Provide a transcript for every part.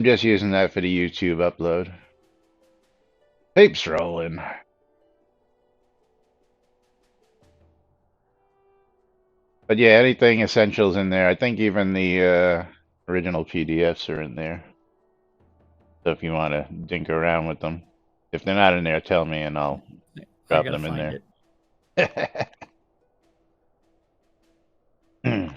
I'm just using that for the YouTube upload. Tape's rolling. But yeah, anything essentials in there. I think even the original PDFs are in there. So if you want to dink around with them. If they're not in there, tell me and I'll I drop gotta them in find there. it.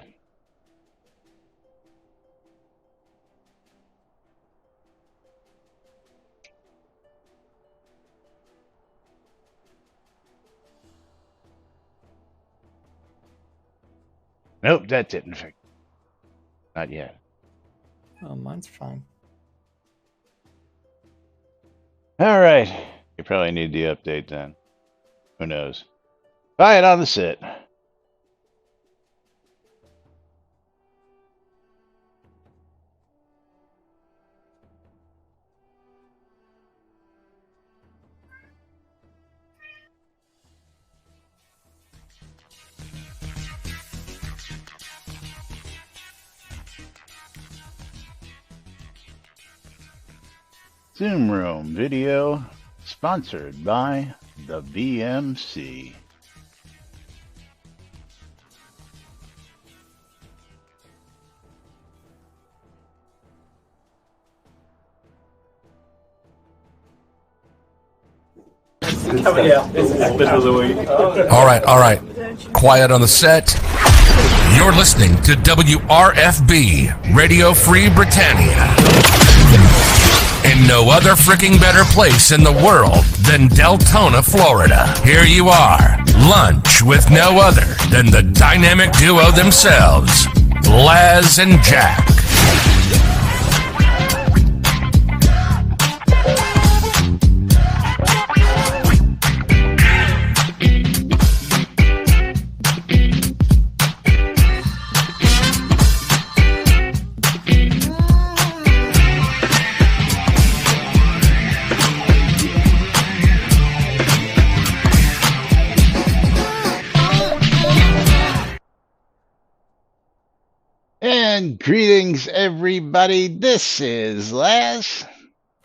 Nope, that didn't fix. Not yet. Oh, mine's fine. All right. You probably need the update then. Who knows? Buy it on the sit. Zoom Room video sponsored by the BMC. All right. Quiet on the set. You're listening to WRFB, Radio Free Britannia. In no other freaking better place in the world than Deltona, Florida. Here you are, lunch with no other than the dynamic duo themselves, Laz and Jack. And greetings, everybody. This is Laz.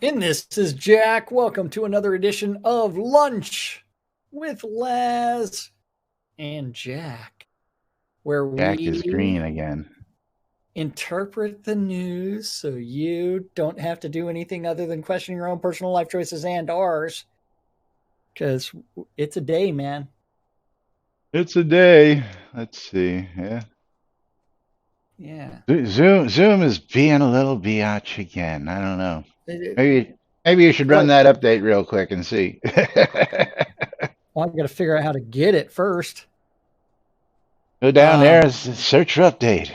And this is Jack. Welcome to another edition of Lunch with Laz and Jack, where Jack we is green again. interpret the news so you don't have to do anything other than question your own personal life choices and ours. Because it's a day, man. It's a day. Let's see. Yeah. Yeah. Zoom is being a little biatch again. I don't know. Maybe you should run that update real quick and see. Well, I've got to figure out how to get it first. Go down there and search for update.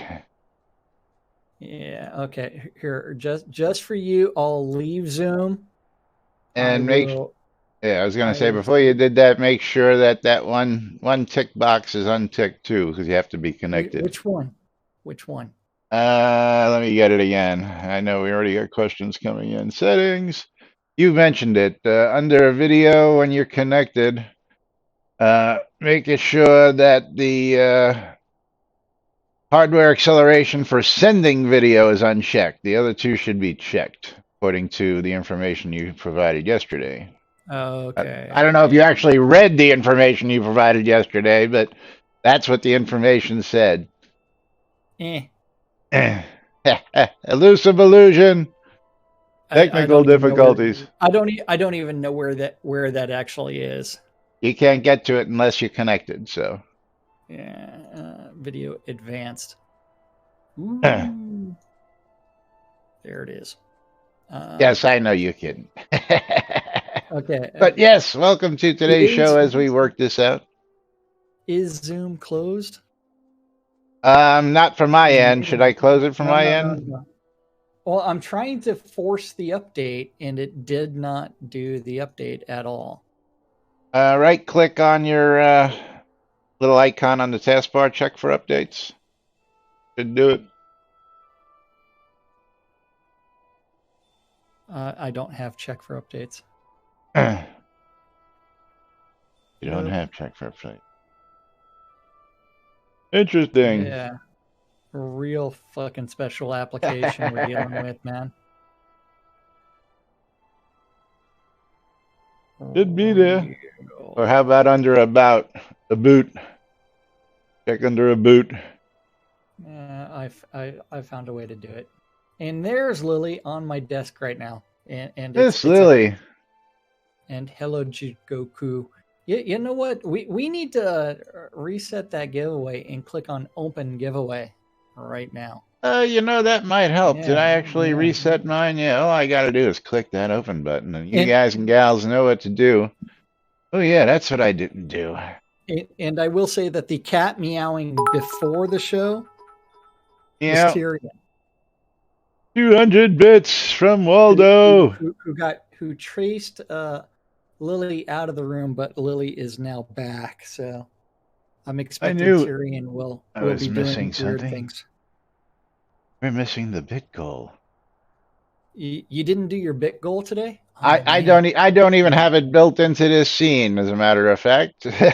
Yeah. Okay. Here, just for you, I'll leave Zoom. And yeah, I was going to say, before you did that, make sure that one tick box is unticked too, because you have to be connected. Which one? Let me get it again. I know we already got questions coming in. Settings. You mentioned it. Under video, when you're connected, making sure that the hardware acceleration for sending video is unchecked. The other two should be checked, according to the information you provided yesterday. Okay. I don't know if you actually read the information you provided yesterday, but that's what the information said. Elusive illusion. Technical difficulties. I don't even know where that actually is. You can't get to it unless you're connected. So. Yeah. Video advanced. Ooh. There it is. Yes, I know you're kidding. Okay. But yes, welcome to today's show as we work this out. Is Zoom closed? Not from my end. Should I close it from my end? No. Well, I'm trying to force the update, and it did not do the update at all. Right click on your little icon on the taskbar, check for updates. Should do it. I don't have check for updates. You don't have check for updates. Interesting. Yeah. Real fucking special application we're dealing with, man. Should be there. Real. Or how about under a boot? Check under a boot. I found a way to do it. And there's Lily on my desk right now. And Miss Lily. And hello, Jigoku. You know what? We need to reset that giveaway and click on open giveaway right now. That might help. Yeah, Did I actually yeah. reset mine? Yeah, all I got to do is click that open button, and you guys and gals know what to do. Oh, yeah, that's what I didn't do. And I will say that the cat meowing before the show Yeah, was Tyrion. 200 bits from Waldo. Who traced Lily out of the room, but Lily is now back. So I'm expecting Tyrion will be doing weird things. We're missing the bit goal. You didn't do your bit goal today? Oh, I don't even have it built into this scene, as a matter of fact. Even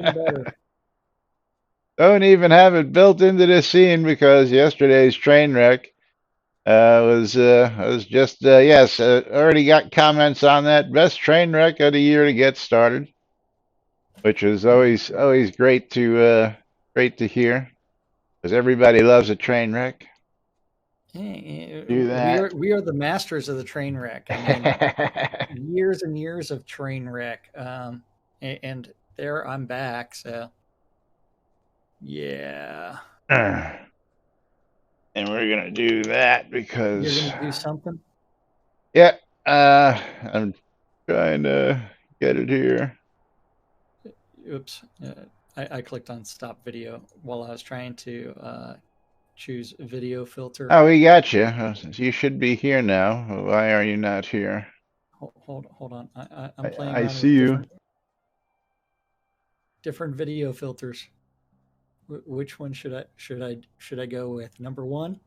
better. Don't even have it built into this scene because yesterday's train wreck was just yes. Already got comments on that. Best train wreck of the year to get started, which is always great to hear, because everybody loves a train wreck. Do that. We are the masters of the train wreck. I mean, years and years of train wreck, and there I'm back. So yeah. And we're gonna do that because you're gonna do something. Yeah, I'm trying to get it here. Oops, I clicked on stop video while I was trying to choose video filter. Oh, we got you. You should be here now. Why are you not here? Hold on. I'm playing. I see you. Different video filters. Which one should I go with? Number one?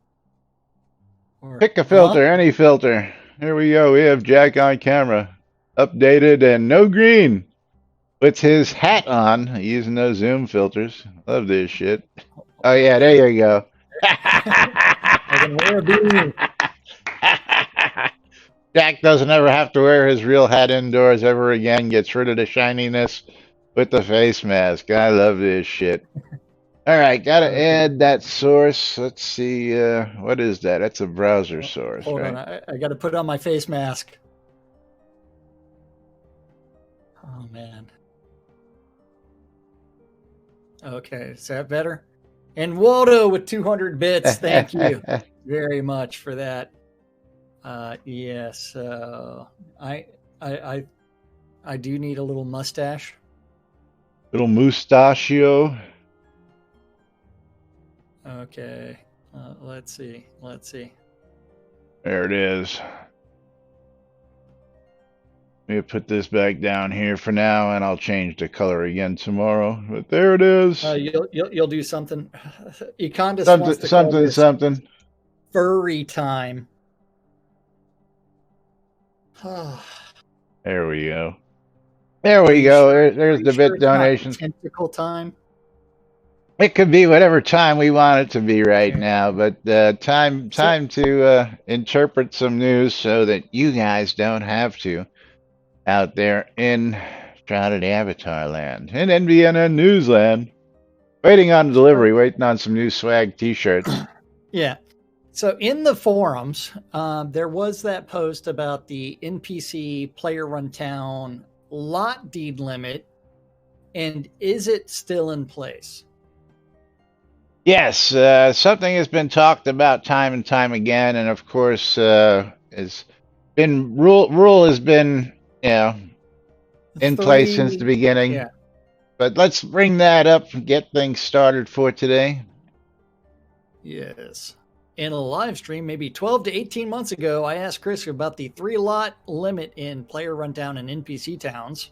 Pick a filter, any filter. Here we go. We have Jack on camera, updated and no green. With his hat on, using those zoom filters. Love this shit. Oh yeah, there you go. Jack doesn't ever have to wear his real hat indoors ever again. Gets rid of the shininess with the face mask. I love this shit. All right, gotta add that source. Let's see, what is that? That's a browser source, Hold right? on, I gotta put on my face mask. Oh man. Okay, is that better? And Waldo with 200 bits. Thank you very much for that. Yes, I do need a little mustache. Little mustachio. Okay, let's see. There it is. Let me put this back down here for now, and I'll change the color again tomorrow. But there it is. You'll do something. Econdis wants to call this something. Furry time. There we go. There we go. There's the bit donation. Tentacle time. It could be whatever time we want it to be right now, but time to interpret some news so that you guys don't have to out there in Shrouded Avatar land, in NBNN Newsland, waiting on delivery, waiting on some new swag T-shirts. Yeah. So in the forums, there was that post about the NPC player run town lot deed limit, and is it still in place? Yes, something has been talked about time and time again, and of course, has been rule has been in place since the beginning. Yeah. But let's bring that up and get things started for today. Yes. In a live stream, maybe 12 to 18 months ago, I asked Chris about the 3-lot limit in player rundown and NPC towns,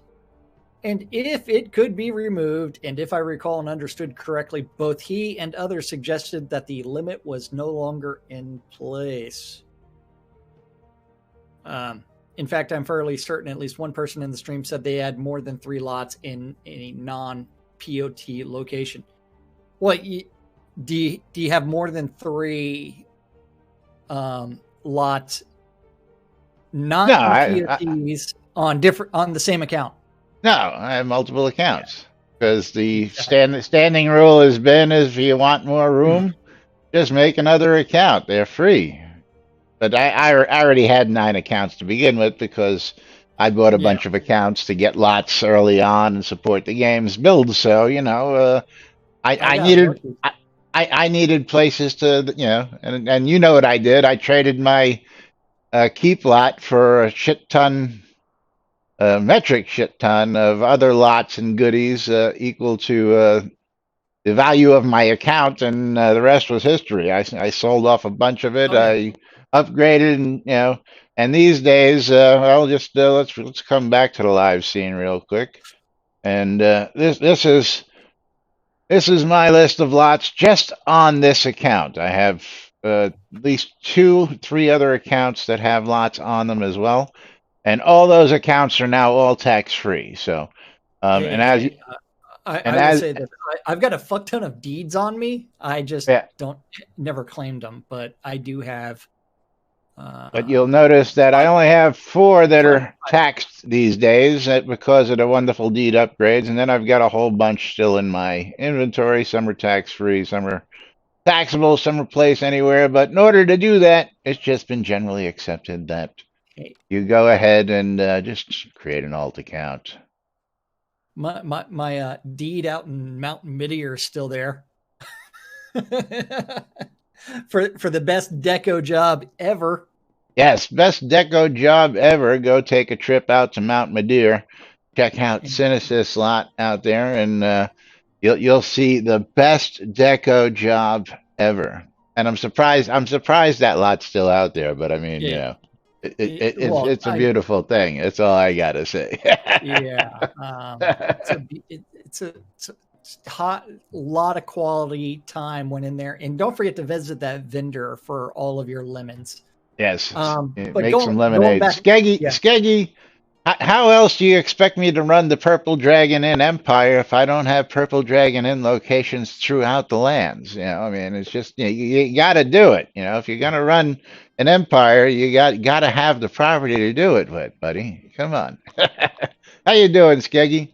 and if it could be removed. And if I recall and understood correctly, both he and others suggested that the limit was no longer in place. In fact, I'm fairly certain at least one person in the stream said they had more than 3 lots in a non-POT location. What? Do you have more than 3 lots, not POTs, on the same account. No, I have multiple accounts because the standing rule has been if you want more room, just make another account. They're free. But I already had 9 accounts to begin with because I bought a bunch of accounts to get lots early on and support the game's build. So I needed places to and you know what I did. I traded my keep lot for a shit ton, metric shit ton of other lots and goodies equal to the value of my account, and the rest was history. I sold off a bunch of it. I upgraded, and these days, I'll just let's come back to the live scene real quick. And this is my list of lots just on this account. I have at least 3 other accounts that have lots on them as well, and all those accounts are now all tax free. So, I will say that I've got a fuck ton of deeds on me. I just never claimed them, but I do have. But you'll notice that I only have 4 that are taxed these days because of the wonderful deed upgrades, and then I've got a whole bunch still in my inventory. Some are tax-free, some are taxable, some are placed anywhere. But in order to do that, it's just been generally accepted that you go ahead and just create an alt account. My deed out in Mount Midier is still there for the best deco job ever. Yes, best deco job ever. Go take a trip out to Mount Midier, check out Synesys lot out there, and you'll see the best deco job ever. And I'm surprised that lot's still out there. But I mean, it's a beautiful thing. That's all I gotta say. It's a hot lot of quality time went in there, and don't forget to visit that vendor for all of your lemons. Yes, make some lemonade. Skeggy, how else do you expect me to run the Purple Dragon Inn Empire if I don't have Purple Dragon Inn locations throughout the lands? I mean, it's just you got to do it. If you're gonna run an empire, you got to have the property to do it with, buddy. Come on. How you doing, Skeggy?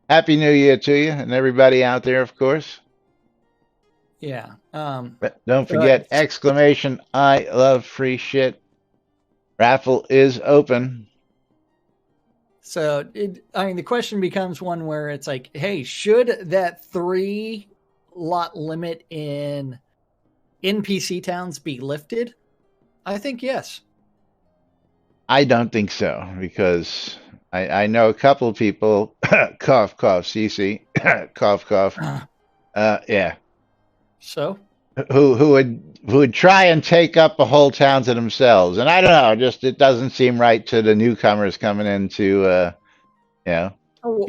Happy New Year to you and everybody out there, of course. Yeah. But don't forget, exclamation, I love free shit. Raffle is open. So, the question becomes one where it's like, hey, should that 3 lot limit in NPC towns be lifted? I think yes. I don't think so, because I know a couple of people, cough, cough, CC, cough, cough. Yeah. So? Who would try and take up a whole town to themselves. And I don't know, just it doesn't seem right to the newcomers coming into, you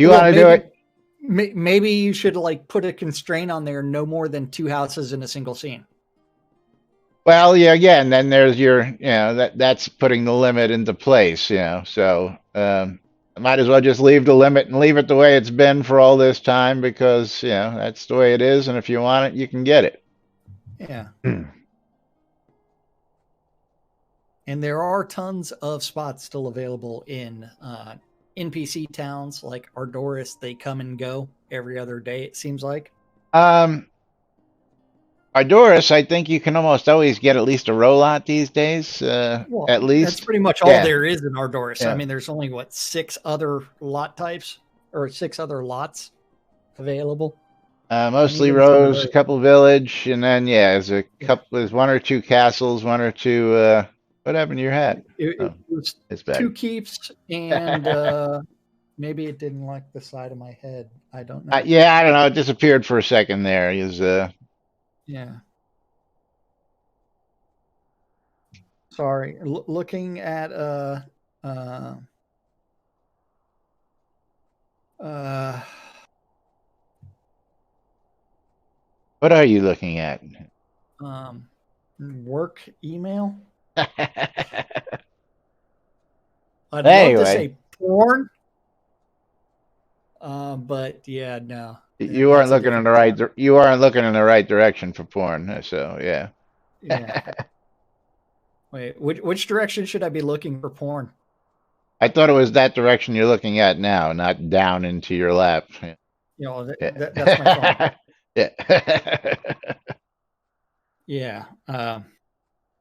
want to do it? Maybe you should put a constraint on there, no more than 2 houses in a single scene. Well, yeah, again, then there's your, that's putting the limit into place, so I might as well just leave the limit and leave it the way it's been for all this time because, that's the way it is. And if you want it, you can get it. Yeah. And there are tons of spots still available in NPC towns like Ardoris. They come and go every other day, it seems like. Ardoris, I think you can almost always get at least a rollout these days. At least that's pretty much all there is in Ardoris. Yeah. I mean, there's only 6 other lot types or 6 other lots available. Mostly Rose, a couple village, and then there's there's 1 or 2 castles, 1 or 2. What happened to your hat? It was 2 keeps, and maybe it didn't like the side of my head. I don't know. I don't know. It disappeared for a second there. Yeah. Sorry. Looking at what are you looking at? Work email. I'd love to say porn. But yeah, no. You aren't looking in the right. You aren't looking in the right direction for porn. So yeah. Yeah. Wait, which direction should I be looking for porn? I thought it was that direction you're looking at now, not down into your lap. You know, that's my phone. Yeah. Yeah.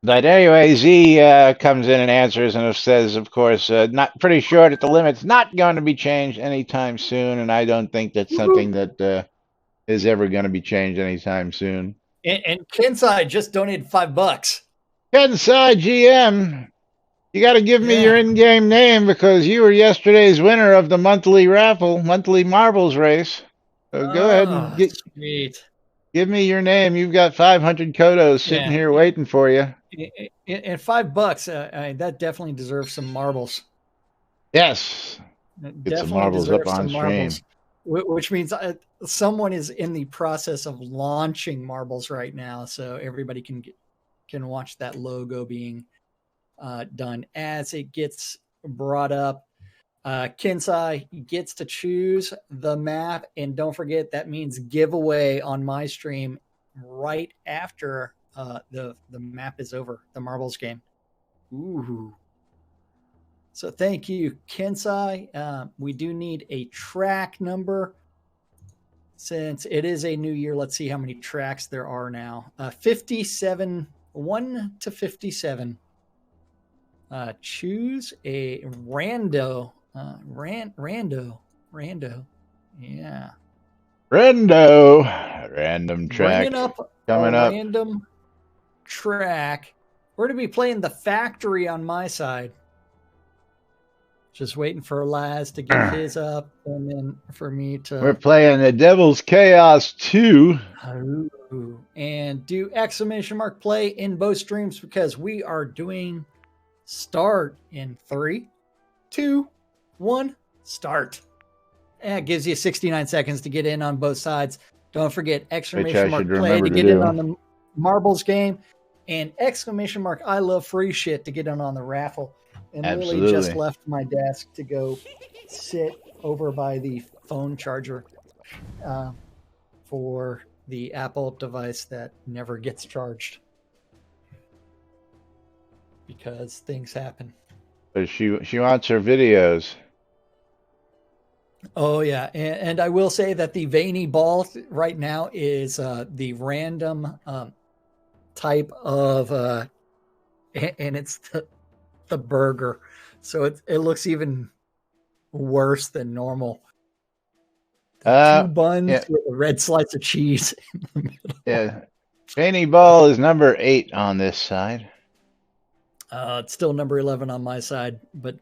But anyway, Z comes in and answers and says, of course, not pretty sure that the limit's not going to be changed anytime soon, and I don't think that's something that is ever going to be changed anytime soon. And Kensai just donated $5. Kensai GM, you got to give me Yeah. your in-game name because you were yesterday's winner of the monthly raffle, monthly marbles race. So go ahead and sweet. give me your name. You've got 500 kodos sitting here waiting for you. And $5, that definitely deserves some marbles. Yes. Get some marbles up on stream. Which means someone is in the process of launching marbles right now, so everybody can watch that logo being done as it gets brought up. Kensai gets to choose the map, and don't forget that means giveaway on my stream right after the map is over, the marbles game. Ooh. So thank you, Kensai. We do need a track number. Since it is a new year, let's see how many tracks there are now. 57, 1 to 57. Choose a rando. Rando. Yeah. Random track. Bringing up coming up. Random track. We're going to be playing the factory on my side. Just waiting for Laz to get his up, and then for me to... We're playing the Devil's Chaos 2. And do exclamation mark play in both streams because we are doing start in 3, 2, 1, start. And it gives you 69 seconds to get in on both sides. Don't forget exclamation mark play to get in on the marbles game, and exclamation mark I love free shit to get in on the raffle. And Lily just left my desk to go sit over by the phone charger for the Apple device that never gets charged because things happen. But she wants her videos. Oh, yeah. And I will say that the veiny ball right now is the random type of, and it's the burger, so it looks even worse than normal. 2 buns with a red slice of cheese in the middle. Yeah, veiny ball is number 8 on this side. It's still number 11 on my side, but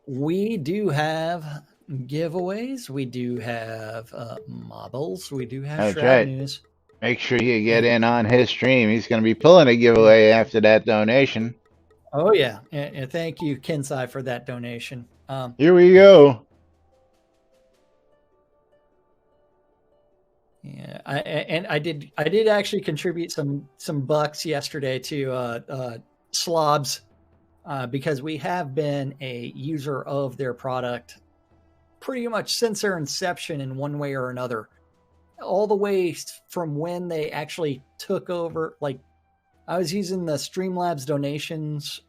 we do have giveaways. We do have marbles. We do have Shroud news. Make sure you get in on his stream. He's going to be pulling a giveaway after that donation. Oh, yeah. And thank you, Kensai, for that donation. Here we go. Yeah, I did actually contribute some bucks yesterday to Slobs because we have been a user of their product pretty much since their inception in one way or another. All the way from when they actually took over, like I was using the Streamlabs donations.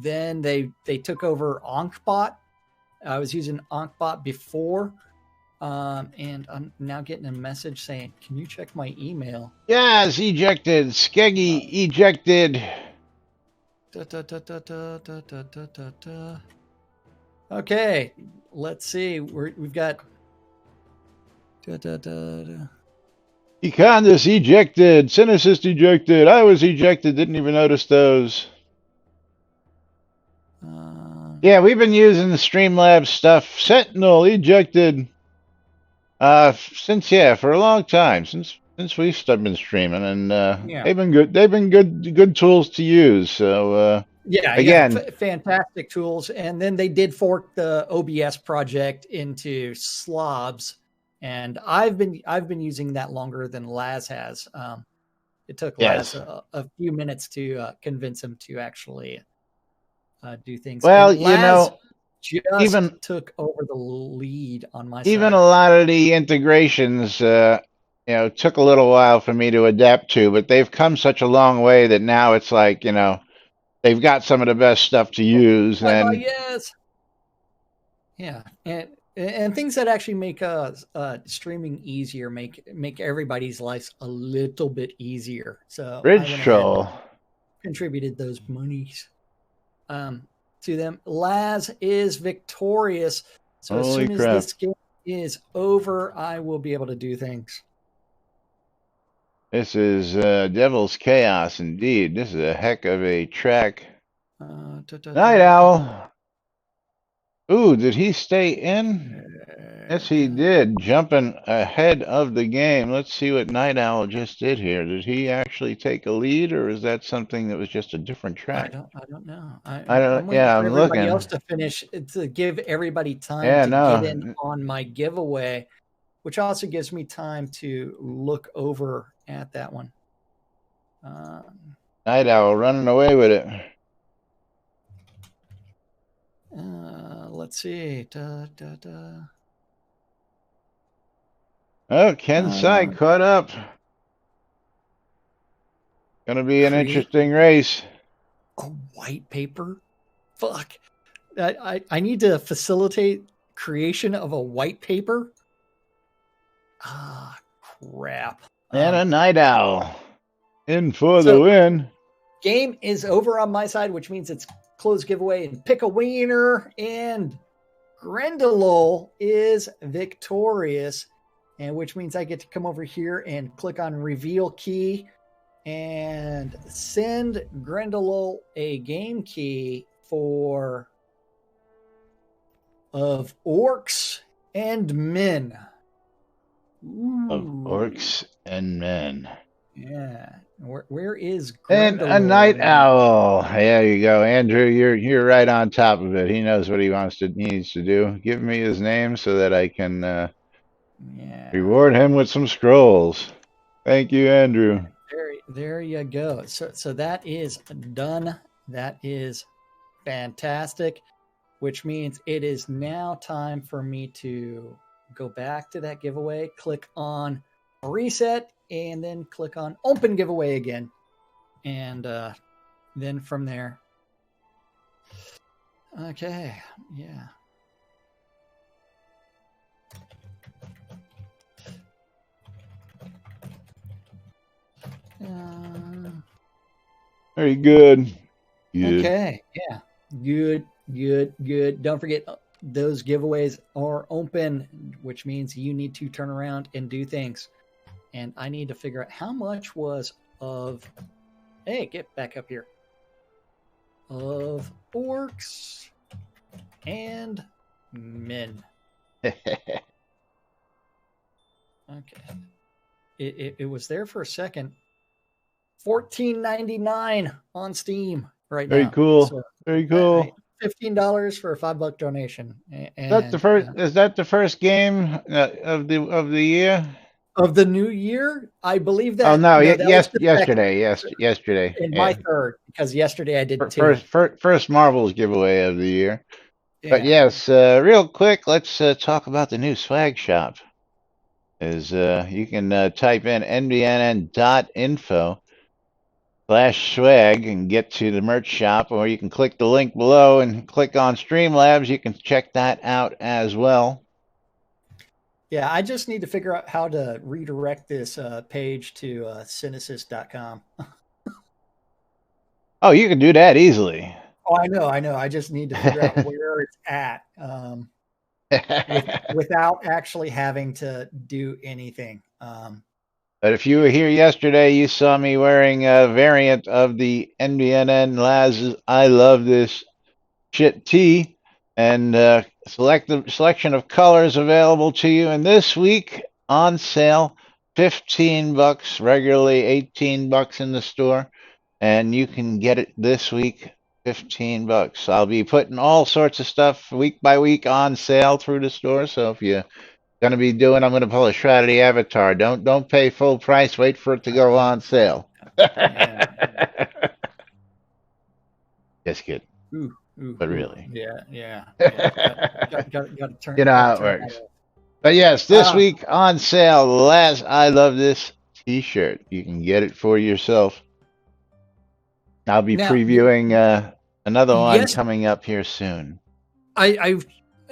Then they took over Onkbot. I was using Onkbot before. And I'm now getting a message saying, can you check my email? Yes, ejected. Skeggy ejected. Okay, let's see. We've got... Econdis ejected. Cynicist ejected. I was ejected. Didn't even notice those. Yeah, we've been using the Streamlabs stuff. Sentinel ejected. Since for a long time. Since we've been streaming, and they've been good. They've been good tools to use. So again, fantastic tools. And then they did fork the OBS project into Slobs. And I've been using that longer than Laz has. It took Laz a few minutes to convince him to actually do things. Well, Laz even took over the lead on my side. Even a lot of the integrations, took a little while for me to adapt to, but they've come such a long way that now it's like, they've got some of the best stuff to use. And yes. Yeah, and things that actually make streaming easier, make everybody's lives a little bit easier. So I Bridge went ahead Troll. and contributed those monies to them. Laz is victorious. So as Holy soon as crap. this game is over, I will be able to do things. This is Devil's Chaos indeed. This is a heck of a track. Night Owl. Ooh, did he stay in? Yes, he did. Jumping ahead of the game. Let's see what Night Owl just did here. Did he actually take a lead, or is that something that was just a different track? I don't know. I don't. I'm waiting Yeah, for I'm everybody looking. else to finish to give everybody time Yeah, to no. get in on my giveaway, which also gives me time to look over at that one. Night Owl running away with it. Let's see. Oh, Ken Sai caught up. Gonna be an interesting race. A white paper? Fuck. I need to facilitate creation of a white paper. Ah, crap. And a Night Owl in for the win. Game is over on my side, which means it's closed giveaway and pick a wiener. And Grendelol is victorious, and which means I get to come over here and click on reveal key and send Grendelol a game key of Orcs and Men. Ooh. Of Orcs and Men. Yeah. Where is Grendelol? And a Night Owl. There you go, Andrew. You're right on top of it. He knows what he needs to do. Give me his name so that I can reward him with some scrolls. Thank you, Andrew. There you go. So that is done. That is fantastic, which means it is now time for me to go back to that giveaway, click on reset, and then click on open giveaway again. And then from there. Okay. Yeah. Very good. Okay. Yeah. Good. Don't forget those giveaways are open, which means you need to turn around and do things. And I need to figure out how much was of, hey, get back up here, of Orcs and Men. Okay. It was there for a second. $14.99 on Steam right now. Very cool. So, very cool. $15 for a $5 donation. And, is that the first game of the year? Of the new year? I believe that. Oh no! Yesterday. Yesterday. And my third, because yesterday I did first Marvel's giveaway of the year. Yeah. But yes, real quick, let's talk about the new swag shop. You can type in nbnn.info/swag and get to the merch shop, or you can click the link below and click on Streamlabs. You can check that out as well. Yeah, I just need to figure out how to redirect this page to Cynicist.com. Oh, you can do that easily. Oh, I know. I just need to figure out where it's at without actually having to do anything. But if you were here yesterday, you saw me wearing a variant of the NBNN Laz's I Love This Shit tee. And selection of colors available to you. And this week on sale, $15, regularly $18 in the store. And you can get it this week, $15. I'll be putting all sorts of stuff week by week on sale through the store. So if you're gonna be I'm gonna pull a Shroud of the Avatar. Don't pay full price. Wait for it to go on sale. Just kidding. Ooh, but really, yeah. Got to turn. You know how it works. But yes, this week on sale, last I Love This T-shirt. You can get it for yourself. I'll be previewing another one coming up here soon. I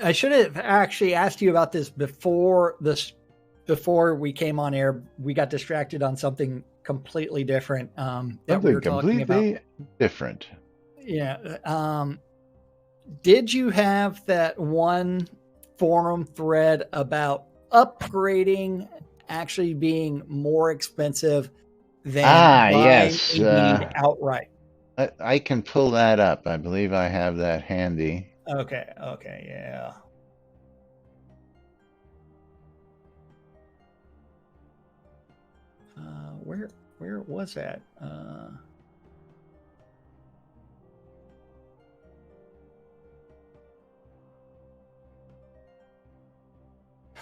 I should have actually asked you about this before we came on air. We got distracted on something completely different that we were talking about. Completely different. Yeah. Did you have that one forum thread about upgrading actually being more expensive than buying yes. a deed outright? I can pull that up. I believe I have that handy. Okay, yeah. Where was that?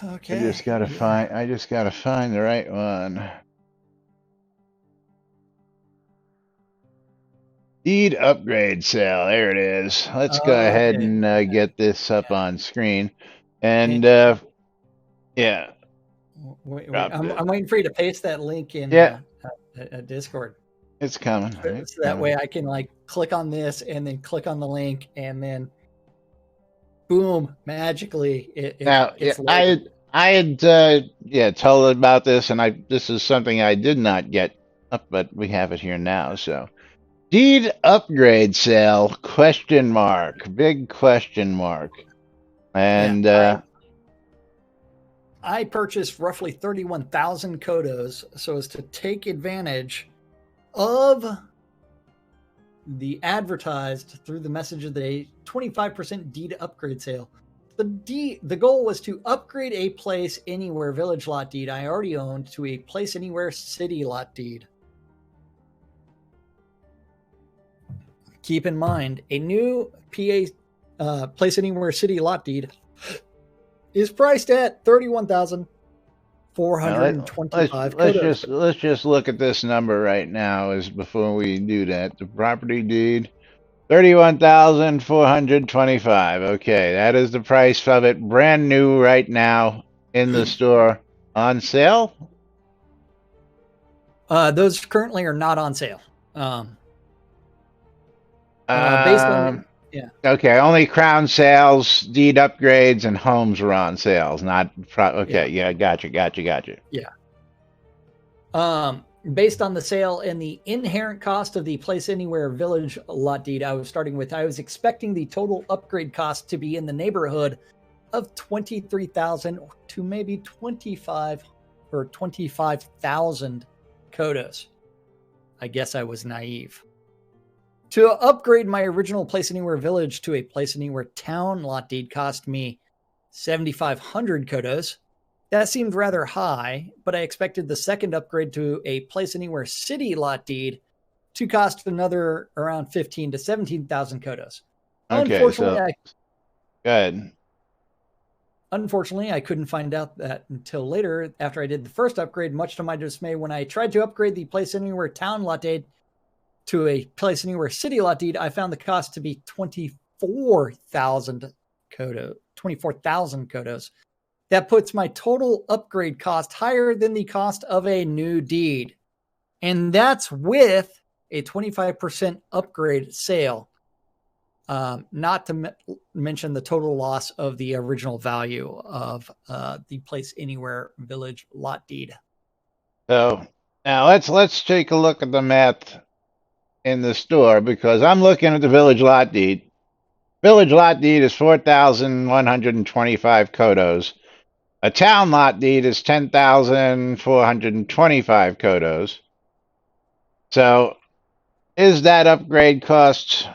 Okay. I just gotta find the right one. Deed upgrade sale. There it is. Let's go ahead and get this up on screen. And yeah. Wait, I'm waiting for you to paste that link in Discord. It's coming. So that way I can like click on this and then click on the link and then boom, magically I had told about this, and this is something I did not get up, but we have it here now. So deed upgrade sale ? Big question mark. And I purchased roughly 31,000 Kodos so as to take advantage of the advertised through the message of the day 25% deed upgrade sale. The goal was to upgrade a place anywhere village lot deed I already owned to a place anywhere city lot deed. Keep in mind, a new PA place anywhere city lot deed is priced at 31,425. Let's just look at this number right now as before we do that. The property deed, 31,425. Okay, that is the price of it, brand new right now in the store. On sale? Those currently are not on sale. Based on okay, only crown sales, deed upgrades, and homes were on sales. Not gotcha. Yeah. Based on the sale and the inherent cost of the place anywhere village lot deed I was expecting the total upgrade cost to be in the neighborhood of 23,000 to maybe 25,000 Kodos. I guess I was naive. To upgrade my original Place Anywhere Village to a Place Anywhere Town lot deed cost me 7,500 Kodos. That seemed rather high, but I expected the second upgrade to a Place Anywhere City lot deed to cost another around 15 to 17,000 Kodos. Okay, go ahead. Unfortunately, I couldn't find out that until later after I did the first upgrade, much to my dismay, when I tried to upgrade the Place Anywhere Town lot deed to a Place Anywhere City lot deed, I found the cost to be 24,000 Kodos. That puts my total upgrade cost higher than the cost of a new deed. And that's with a 25% upgrade sale. Not to mention the total loss of the original value of the Place Anywhere Village lot deed. So now let's take a look at the math in the store, because I'm looking at the village lot deed. Village lot deed is 4,125 Kodos. A town lot deed is 10,425 Kodos. So is that upgrade cost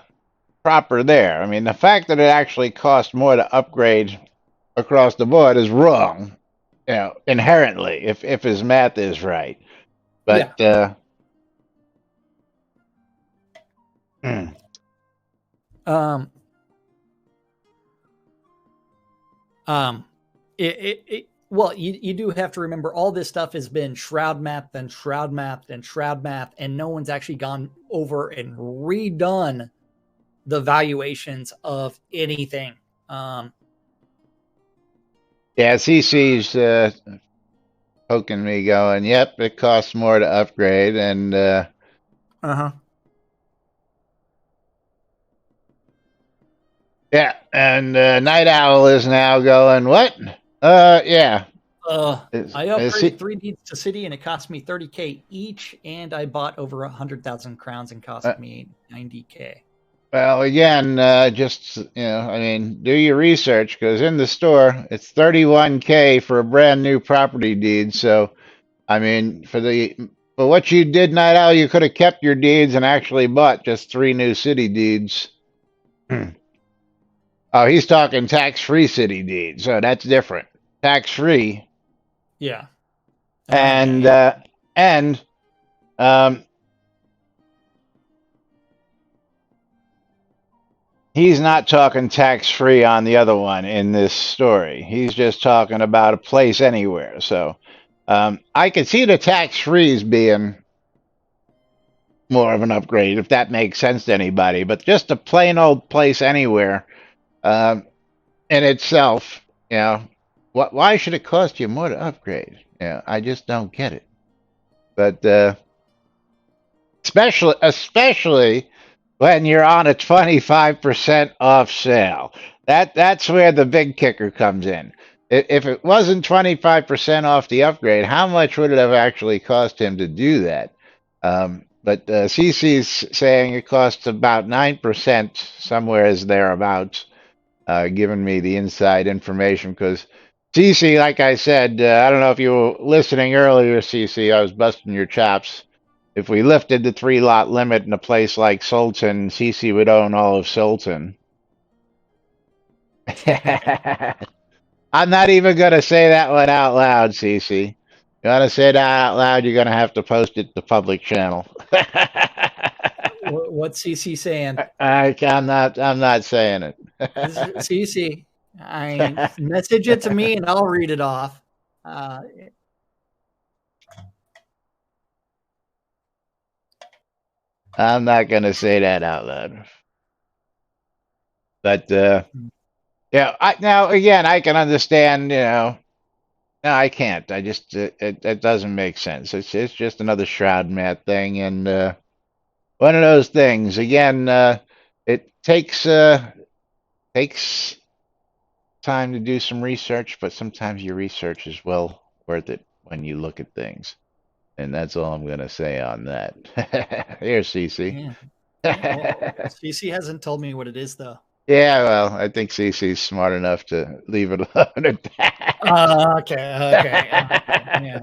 proper there? I mean, the fact that it actually costs more to upgrade across the board is wrong, inherently, if his math is right. But well, you do have to remember all this stuff has been shroud mapped and shroud mapped and shroud mapped, and no one's actually gone over and redone the valuations of anything. CC's poking me, going, "Yep, it costs more to upgrade," and Yeah, And Night Owl is now going, what? Yeah. I upgraded 3 deeds to city, and it cost me 30K each, and I bought over 100,000 crowns and cost me 90K. Well, again, just, I mean, do your research, because in the store, it's 31K for a brand new property deed. So, I mean, for what you did, Night Owl, you could have kept your deeds and actually bought just 3 new city deeds. Oh, he's talking tax-free city deeds, so that's different. Tax-free. Yeah. And he's not talking tax-free on the other one in this story. He's just talking about a place anywhere. So I could see the tax-free as being more of an upgrade, if that makes sense to anybody. But just a plain old place anywhere in itself, why should it cost you more to upgrade? I just don't get it. But especially when you're on a 25% off sale. That's where the big kicker comes in. If it wasn't 25% off the upgrade, how much would it have actually cost him to do that? But CC's saying it costs about 9%, somewhere is thereabouts, giving me the inside information. Because CC, like I said, I don't know if you were listening earlier, CC, I was busting your chops. If we lifted the 3-lot limit in a place like Sultan, CC would own all of Sultan. I'm not even going to say that one out loud, CC. You want to say that out loud, you're going to have to post it to public channel. What's CC saying? I'm not saying it. CC, message it to me and I'll read it off. I'm not going to say that out loud. But, now, again, I can understand, no, I can't. I just, it doesn't make sense. It's just another Shroud mat thing. And one of those things, again, it takes time to do some research, but sometimes your research is well worth it when you look at things. And that's all I'm going to say on that. Here's CC. Yeah. Well, CC hasn't told me what it is, though. Yeah, well, I think CC's smart enough to leave it alone at that. Okay. Yeah.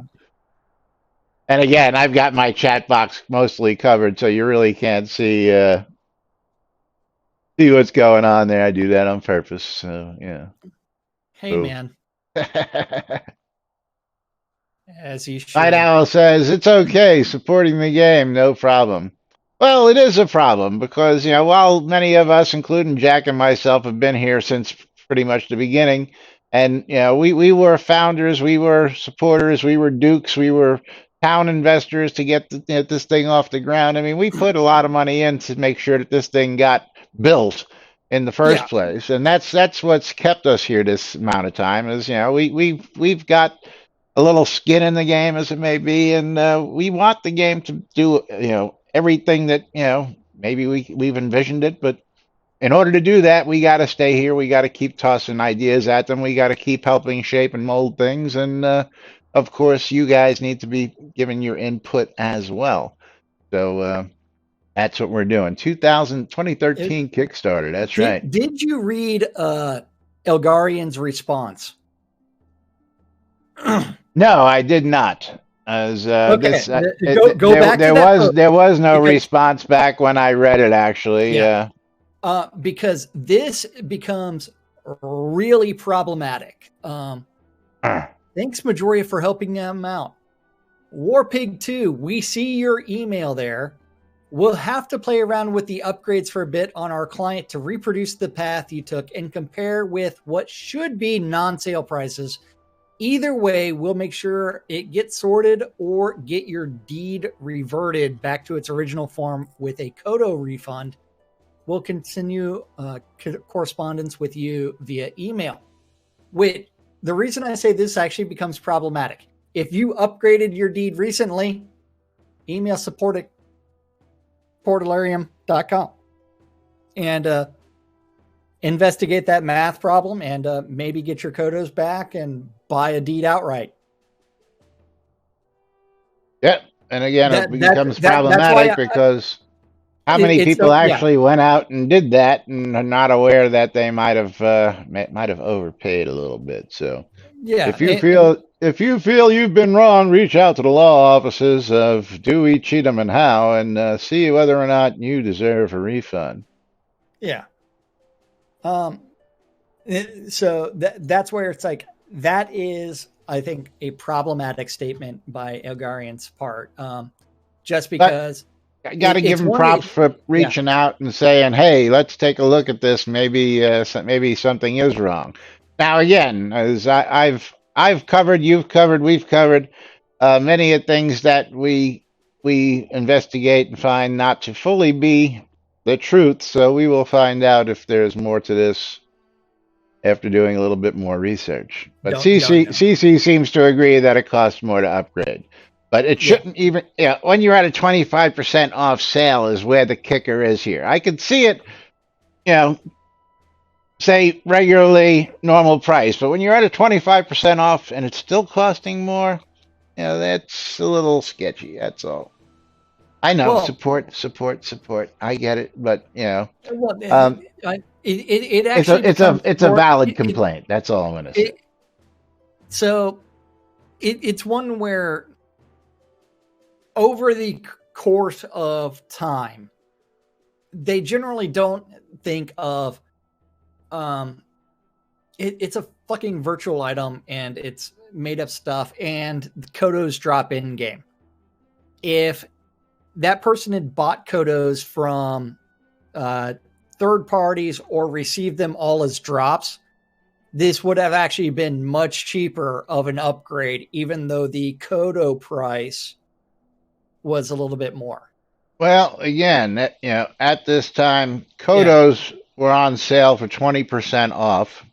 And again, I've got my chat box mostly covered, so you really can't see what's going on there. I do that on purpose, so yeah. Hey, man. As he should. Night Owl says, it's okay, supporting the game, no problem. Well, it is a problem because, while many of us, including Jack and myself, have been here since pretty much the beginning, and, we were founders, we were supporters, we were dukes, we were town investors to get this thing off the ground. I mean, we put a lot of money in to make sure that this thing got built in the first place. And that's what's kept us here this amount of time is, we've got a little skin in the game, as it may be, and we want the game to do, everything that, maybe we've envisioned it. But in order to do that, we got to stay here. We got to keep tossing ideas at them. We got to keep helping shape and mold things. And of course, you guys need to be giving your input as well. So that's what we're doing. 2013 Kickstarter. That's right. Did you read Elgarian's response? No, I did not. As go back to that. There was no response back when I read it, actually. Yeah. Because this becomes really problematic. Thanks, Majoria, for helping them out. Warpig 2, we see your email there. We'll have to play around with the upgrades for a bit on our client to reproduce the path you took and compare with what should be non-sale prices. Either way, we'll make sure it gets sorted or get your deed reverted back to its original form with a Kodo refund. We'll continue correspondence with you via email. The reason I say this actually becomes problematic. If you upgraded your deed recently, email support at portalarium.com. And investigate that math problem and maybe get your Kodos back and buy a deed outright. Yep. And again, it becomes that's problematic why because how many people actually went out and did that and are not aware that they might have overpaid a little bit. So yeah, if you feel you've been wrong, reach out to the law offices of Dewey, Cheatham, and Howe and see whether or not you deserve a refund. Yeah. So that's where it's like, that is, I think, a problematic statement by Elgarian's part. Just because I got to give him props for reaching out and saying, "Hey, let's take a look at this. Maybe something is wrong." Now, again, as I've covered, you've covered, we've covered many of things that we investigate and find not to fully be the truth. So we will find out if there's more to this after doing a little bit more research. But CC seems to agree that it costs more to upgrade. But it shouldn't even, when you're at a 25% off sale is where the kicker is here. I could see it, say regularly normal price, but when you're at a 25% off and it's still costing more, that's a little sketchy. That's all. I know, support. I get it, but it's a valid complaint. That's all I'm going to say. So it's one where over the course of time, they generally don't think of it's a fucking virtual item and it's made up stuff and the Kodos drop in game. If that person had bought Kodos from third parties or received them all as drops, this would have actually been much cheaper of an upgrade, even though the Kodo price was a little bit more. Well, again, at this time, Kodos were on sale for 20% off.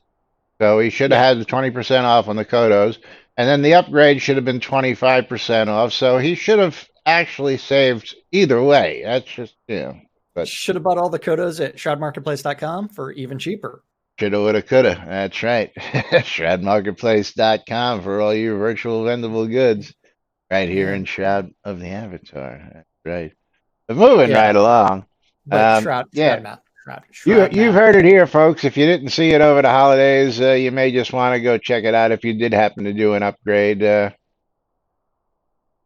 So he should have had the 20% off on the Kodos. And then the upgrade should have been 25% off. So he should have actually saved either way. That's just, But should have bought all the Kodos at shroudmarketplace.com for even cheaper. Shoulda, woulda, coulda. That's right. Shroudmarketplace.com for all your virtual vendable goods. Right here in Shroud of the Avatar. That's right. But moving right along. Shroud You've heard it here, folks. If you didn't see it over the holidays, you may just want to go check it out if you did happen to do an upgrade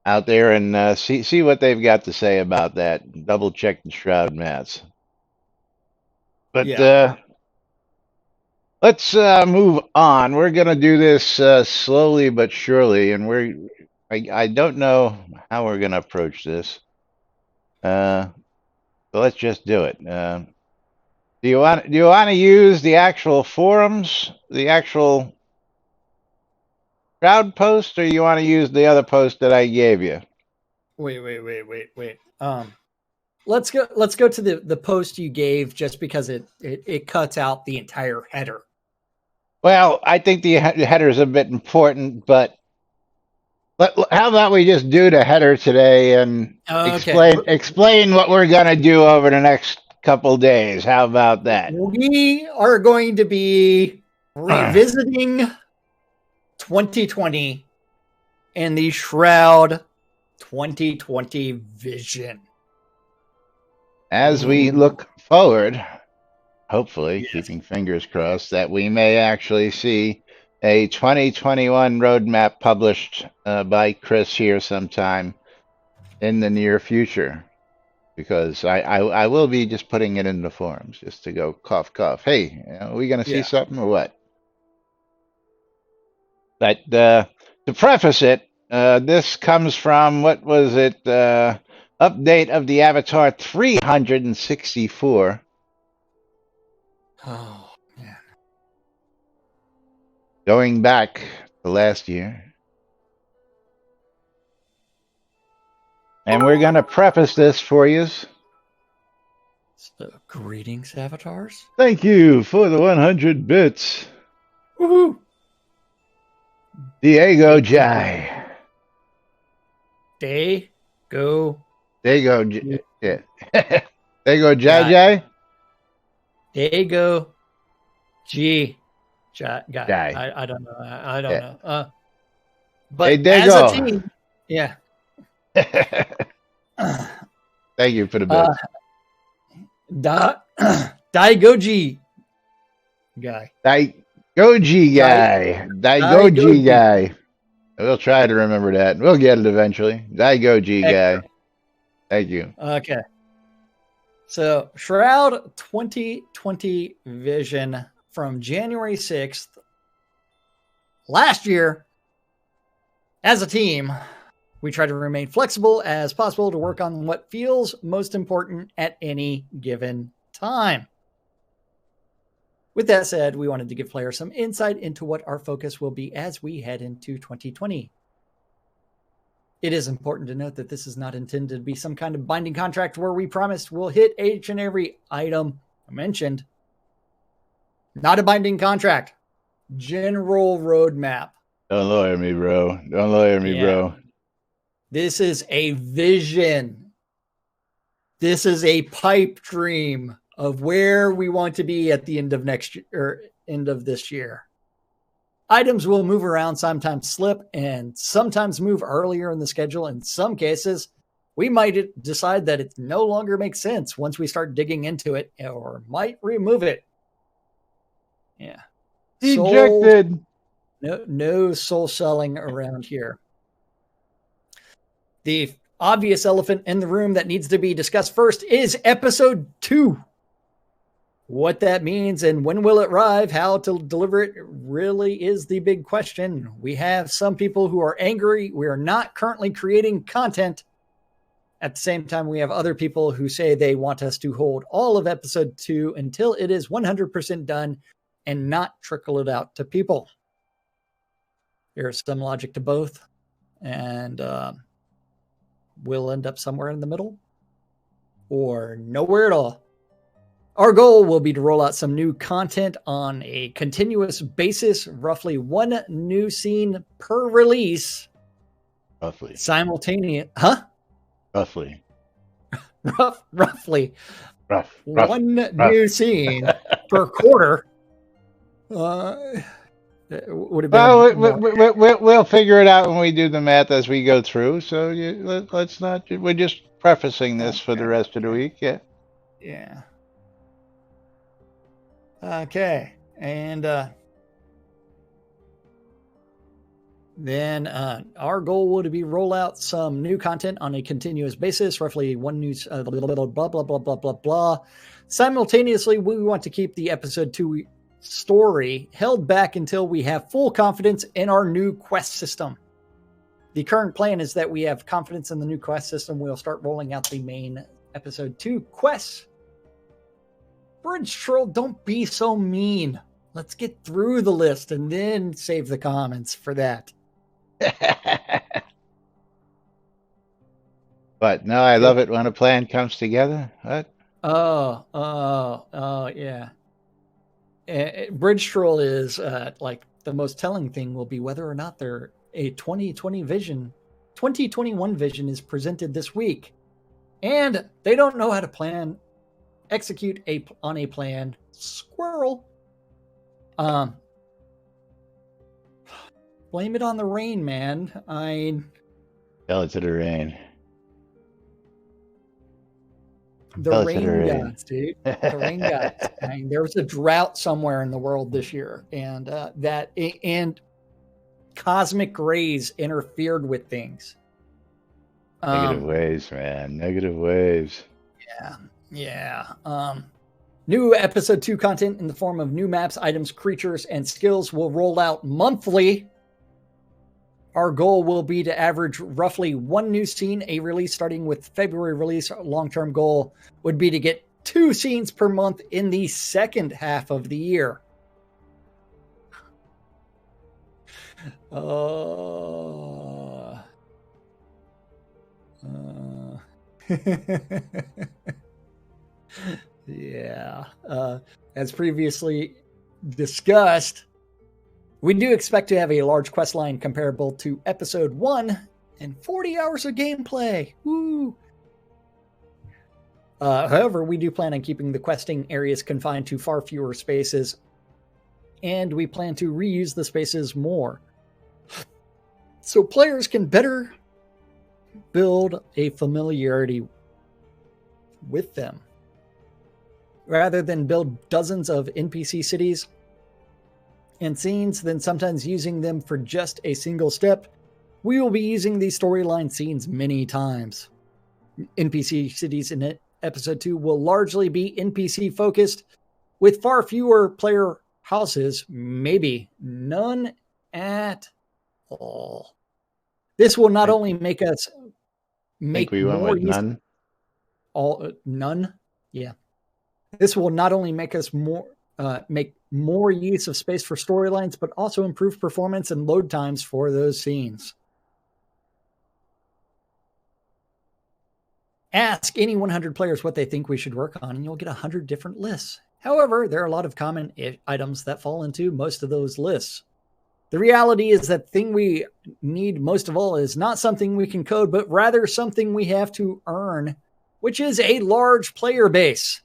out there and see what they've got to say about that. Double check the Shroud mats. But let's move on. We're going to do this slowly but surely, and I don't know how we're going to approach this. So let's just do it. Do you want to use the actual forums, the actual Shroud post, or you want to use the other post that I gave you? Wait. Let's go to the post you gave, just because it cuts out the entire header. Well, I think the header is a bit important, but how about we just do the header today and explain what we're going to do over the next couple days. How about that? We are going to be revisiting 2020 and the Shroud 2020 vision. As we look forward, hopefully, keeping fingers crossed, that we may actually see a 2021 roadmap published by Chris here sometime in the near future. Because I will be just putting it in the forums just to go cough. Hey, are we going to see something or what? But to preface it, this comes from, what was it? Update of the Avatar 364. Oh, man. Going back to last year. And we're going to preface this for you. So, greetings, avatars. Thank you for the 100 bits. Woohoo! Diego Jai. Diego Jai. Diego Jai. Diego Guy. Guy. I don't know. I don't Yeah. know. Hey, But there you as a go. team, yeah. Thank you for the bit. Daigoji guy. Daigoji guy. Daigoji guy. We'll try to remember that. We'll get it eventually. Daigoji guy. Thank you. Okay. So, Shroud 2020 vision from January 6th. Last year, as a team, we try to remain flexible as possible to work on what feels most important at any given time. With that said, we wanted to give players some insight into what our focus will be as we head into 2020. It is important to note that this is not intended to be some kind of binding contract where we promise we'll hit each and every item mentioned. Not a binding contract. General roadmap. Don't lawyer me, bro. Don't lawyer me, bro. This is a vision. This is a pipe dream of where we want to be at the end of next year, or end of this year. Items will move around, sometimes slip, and sometimes move earlier in the schedule. In some cases, we might decide that it no longer makes sense once we start digging into it, or might remove it. Yeah. Ejected. No soul selling around here. The obvious elephant in the room that needs to be discussed first is episode 2. What that means and when will it arrive, how to deliver it really is the big question. We have some people who are angry. We are not currently creating content. At the same time, we have other people who say they want us to hold all of episode 2 until it is 100% done and not trickle it out to people. There's some logic to both, and we'll end up somewhere in the middle or nowhere at all. Our goal will be to roll out some new content on a continuous basis, roughly one new scene per release. Roughly. Simultaneous. Roughly. Roughly. Rough. New scene per quarter. Would have been we'll figure it out when we do the math as we go through. So let's not. We're just prefacing this for the rest of the week. Yeah. Yeah. Okay. And then our goal would be roll out some new content on a continuous basis, roughly one new blah, blah, blah, blah, blah, blah, blah. Simultaneously, we want to keep the episode 2 story held back until we have full confidence in our new quest system. The current plan is that we have confidence in the new quest system. We'll start rolling out the main episode 2 quests. Bridge Troll, don't be so mean. Let's get through the list and then save the comments for that. But no, I love it when a plan comes together. What? Oh, yeah. Bridge Troll is like the most telling thing will be whether or not a 2021 vision is presented this week. And they don't know how to execute on a plan. Squirrel. Blame it on the rain, man. Tell it to the rain. The rain gods, dude. The rain gods. I mean, there was a drought somewhere in the world this year, and and cosmic rays interfered with things. Negative waves, man. Negative waves. Yeah. New episode 2 content in the form of new maps, items, creatures, and skills will roll out monthly. Our goal will be to average roughly one new scene a release, starting with February release. Our long-term goal would be to get 2 scenes per month in the second half of the year. Yeah. As previously discussed, we do expect to have a large quest line comparable to episode 1 and 40 hours of gameplay. Woo! However, we do plan on keeping the questing areas confined to far fewer spaces and we plan to reuse the spaces more, so players can better build a familiarity with them. Rather than build dozens of NPC cities and scenes, then sometimes using them for just a single step, we will be using these storyline scenes many times. NPC cities in episode 2 will largely be NPC focused, with far fewer player houses, maybe none at all. This will not only make us make we went more with none. None. Yeah. This will not only make us make more use of space for storylines, but also improve performance and load times for those scenes. Ask any 100 players what they think we should work on, and you'll get 100 different lists. However, there are a lot of common items that fall into most of those lists. The reality is that the thing we need most of all is not something we can code, but rather something we have to earn, which is a large player base.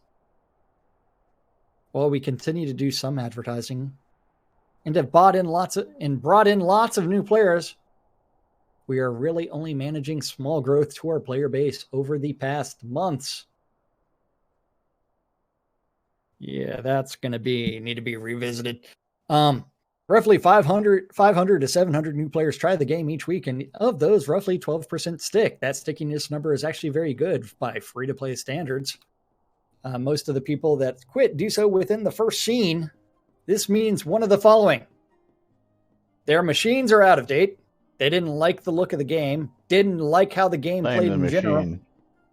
While we continue to do some advertising and have brought in lots of new players, we are really only managing small growth to our player base over the past months. Yeah, that's going to need to be revisited. Roughly 500 to 700 new players try the game each week, and of those, roughly 12% stick. That stickiness number is actually very good by free-to-play standards. Most of the people that quit do so within the first scene. This means one of the following. Their machines are out of date. They didn't like the look of the game. Didn't like how the game played in general.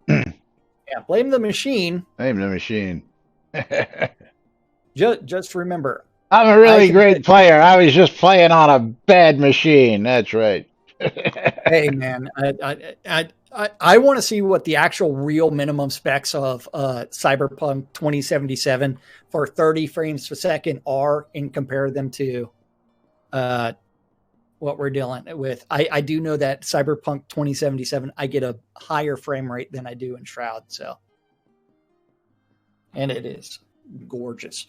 Yeah, blame the machine. Blame the machine. Just remember. I'm a really great player. I was just playing on a bad machine. That's right. Hey, man. I want to see what the actual real minimum specs of Cyberpunk 2077 for 30 frames per second are and compare them to what we're dealing with. I do know that Cyberpunk 2077, I get a higher frame rate than I do in Shroud. So, and it is gorgeous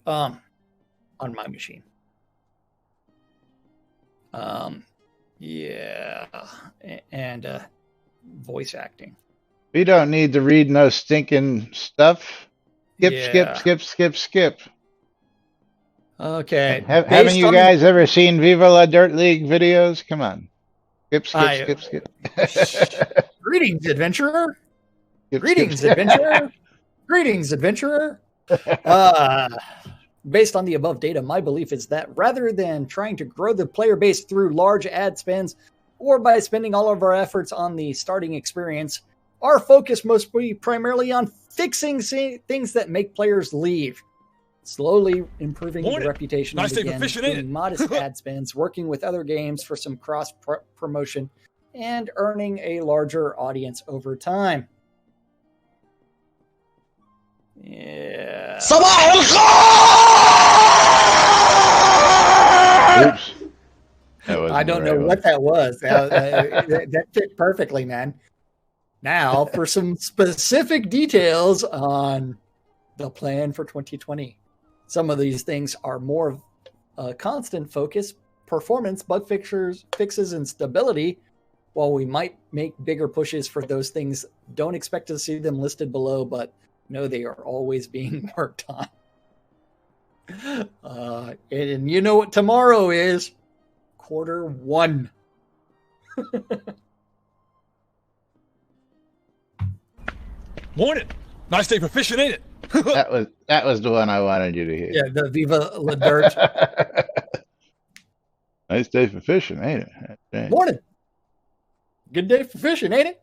on my machine. Yeah. And voice acting. We don't need to read no stinking stuff. Skip. Okay. Haven't you guys ever seen Viva La Dirt League videos? Come on. Skip. Greetings, adventurer. Greetings, adventurer. Greetings, adventurer. Based on the above data, my belief is that rather than trying to grow the player base through large ad spends or by spending all of our efforts on the starting experience, our focus must be primarily on fixing things that make players leave. Slowly improving the reputation of the game, doing modest ad spends, working with other games for some cross-promotion, and earning a larger audience over time. Yeah. Oops. I don't know what that was. That fit perfectly, man. Now for some specific details on the plan for 2020. Some of these things are more constant focus, performance, bug fixes, and stability. While we might make bigger pushes for those things, don't expect to see them listed below, but know they are always being worked on. And you know what tomorrow is? Q1. Morning. Nice day for fishing, ain't it? that was the one I wanted you to hear. Yeah, the Viva La Dirt. Nice day for fishing, ain't it? Right. Morning. Good day for fishing, ain't it?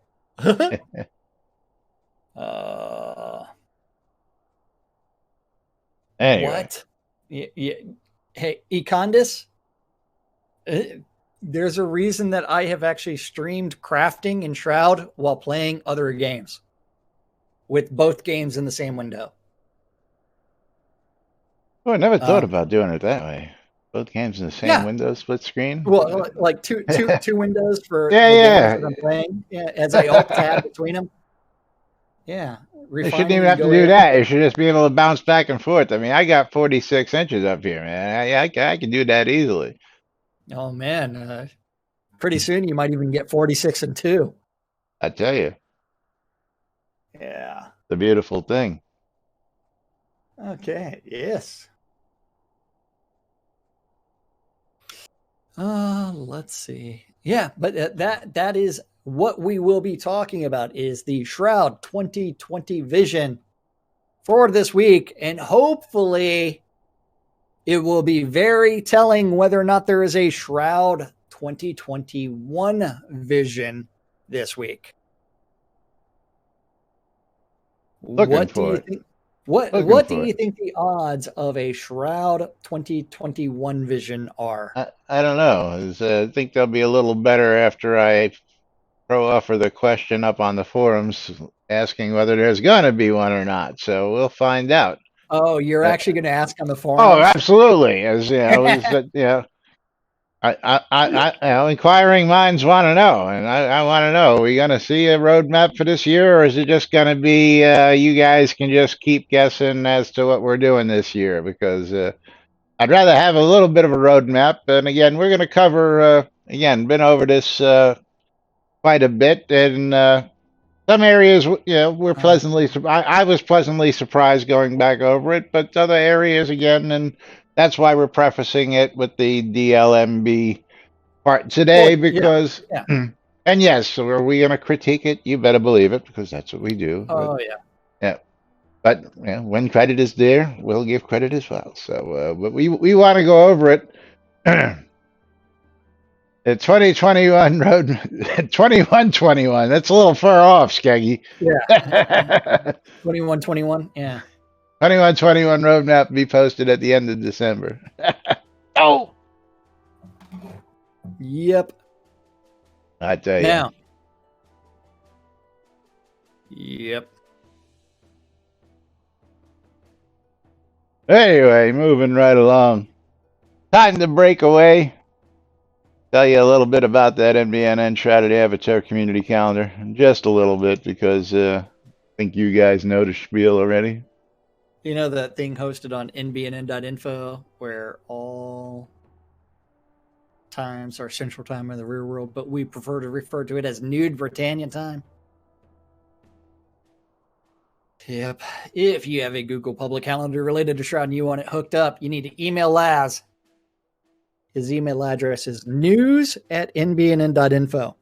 Anyway. What? Yeah. Hey, Econdis, there's a reason that I have actually streamed crafting in Shroud while playing other games, with both games in the same window. Oh, I never thought about doing it that way. Both games in the same window, split screen. Well, like two windows for games that I'm playing. Yeah, as I alt tab between them. Yeah, You shouldn't even have to do that. You should just be able to bounce back and forth. I mean, I got 46 inches up here, man. I can do that easily. Oh, man. Pretty soon you might even get 46 and 2. I tell you. Yeah. The beautiful thing. Okay. Yes. Let's see. Yeah, but that is what we will be talking about is the Shroud 2020 vision for this week. And hopefully it will be very telling whether or not there is a Shroud 2021 vision this week. What do you think? What do you think the odds of a Shroud 2021 vision are? I don't know. I think they'll be a little better after I offer the question up on the forums asking whether there's going to be one or not. So we'll find out. Oh, you're actually going to ask on the forums? Oh, absolutely. As you know, inquiring minds want to know, and I want to know: are we going to see a roadmap for this year, or is it just going to be you guys can just keep guessing as to what we're doing this year? Because I'd rather have a little bit of a roadmap. And again, we're going to cover been over this quite a bit, and some areas, we're pleasantly. I was pleasantly surprised going back over it, but other areas again, and that's why we're prefacing it with the DLMB part today, because, and yes, so are we going to critique it? You better believe it, because that's what we do. Oh, yeah. But when credit is there, we'll give credit as well. So, but we want to go over it. The 2021 road, 2121. That's a little far off, Skaggy. Yeah. 2121. Yeah. 2121 roadmap be posted at the end of December. Oh. Yep. I tell you. Now. Yep. Anyway, moving right along. Time to break away. Tell you a little bit about that NBNN Saturday Avatar Community Calendar. Just a little bit, because I think you guys know the spiel already. You know that thing hosted on NBNN.info where all times are Central Time in the real world, but we prefer to refer to it as Nude Britannia time? Yep. If you have a Google public calendar related to Shroud and you want it hooked up, you need to email Laz. His email address is news@nbnn.info.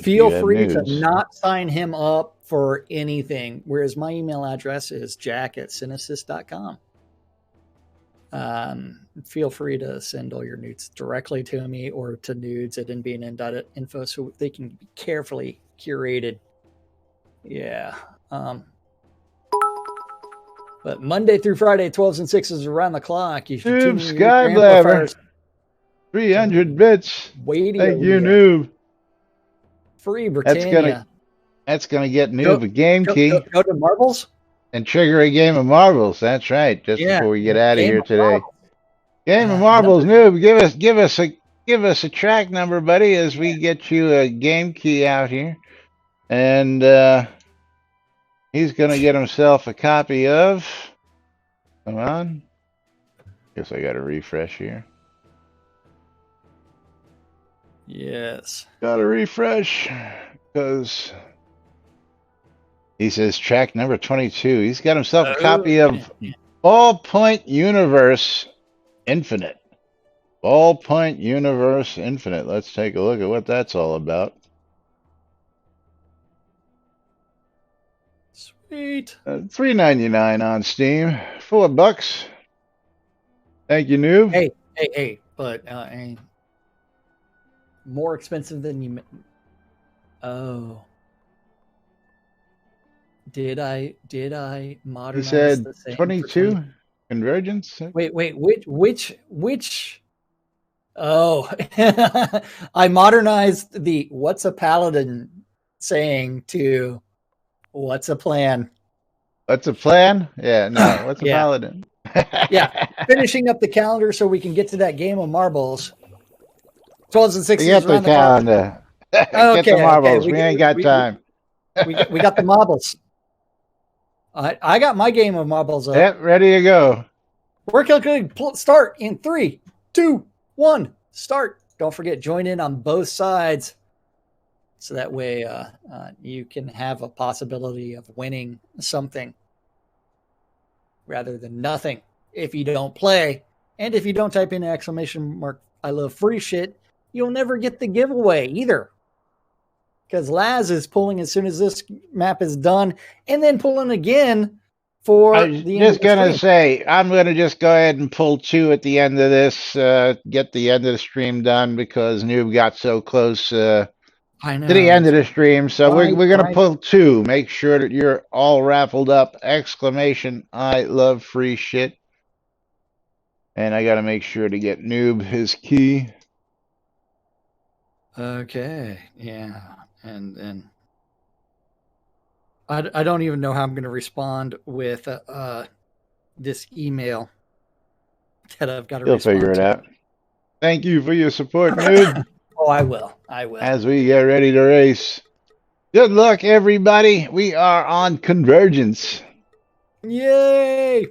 Feel free to not sign him up for anything, whereas my email address is jack@cinesys.com. Feel free to send all your nudes directly to me or to nudes@nbnn.info so they can be carefully curated. Yeah. But Monday through Friday, 12s and 6s around the clock. You should tune in Sky Blabber. 300 bits. Thank you, Noob. Free Britannia. That's gonna get Noob a game key. Go to Marbles? And trigger a game of marbles. That's right. Just before we get out of here today. Game of marbles, Noob. Give us a track number, buddy, as we get you a game key out here. And he's gonna get himself a copy of. Come on. Guess I gotta refresh here. Yes. Gotta refresh because he says track number 22. He's got himself a copy of Ballpoint Universe Infinite. Ballpoint Universe Infinite. Let's take a look at what that's all about. Sweet. $3.99 on Steam. $4. Thank you, Noob. Hey, but more expensive than you. Oh. Did I modernize? He said the same 22 convergence. Wait, which? Oh, I modernized the "What's a Paladin" saying to "What's a plan?" What's a plan? Yeah, no. What's a paladin? Yeah, finishing up the calendar so we can get to that game of marbles. 12s and 6s. Get the calendar. Get the marbles. We ain't got time. We got the marbles. I got my game of marbles up. Yep, ready to go. We're calculating start in 3, 2, 1. Start. Don't forget, join in on both sides. So that way you can have a possibility of winning something rather than nothing if you don't play. And if you don't type in exclamation mark, I love free shit, you'll never get the giveaway either. Because Laz is pulling as soon as this map is done and then pulling again for I was the just going to stream. say, I'm going to just go ahead and pull 2 at the end of this, get the end of the stream done because Noob got so close I know. to the end of the stream. So we're going to Right. pull 2. Make sure that you're all raffled up. Exclamation, I love free shit. And I got to make sure to get Noob his key. Okay. Yeah. And then I don't even know how I'm going to respond with this email that I've got to You'll respond figure it to. out. Thank you for your support, Noob. Oh, I will. I will. As we get ready to race. Good luck, everybody. We are on Convergence. Yay!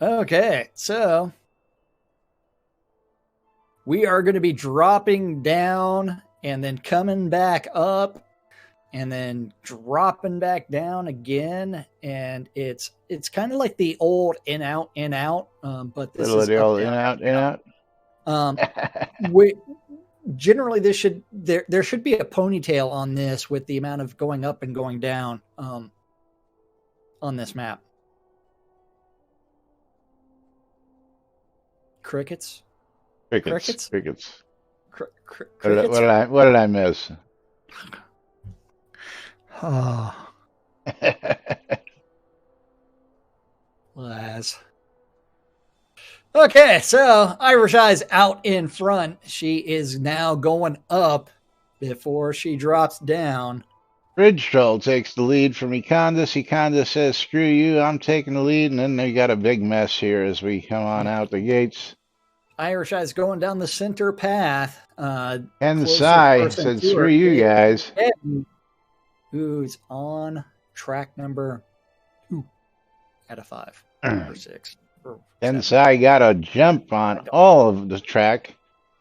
Okay, so we are going to be dropping down and then coming back up and then dropping back down again, and it's kind of like the old in out, but this is the up, old down, in out. we generally there should be a ponytail on this with the amount of going up and going down on this map. Crickets. Crickets. Crickets. What did I miss? Oh, Laz. Okay, so Irish Eyes out in front. She is now going up before she drops down. Bridge Troll takes the lead from Econdas. Econdas says, screw you, I'm taking the lead. And then they got a big mess here as we come on out the gates. Irish Eyes going down the center path. And Sai said, screw you guys. Who's on track number 2 out of 5 or 6. And Sai got a jump on all of the track.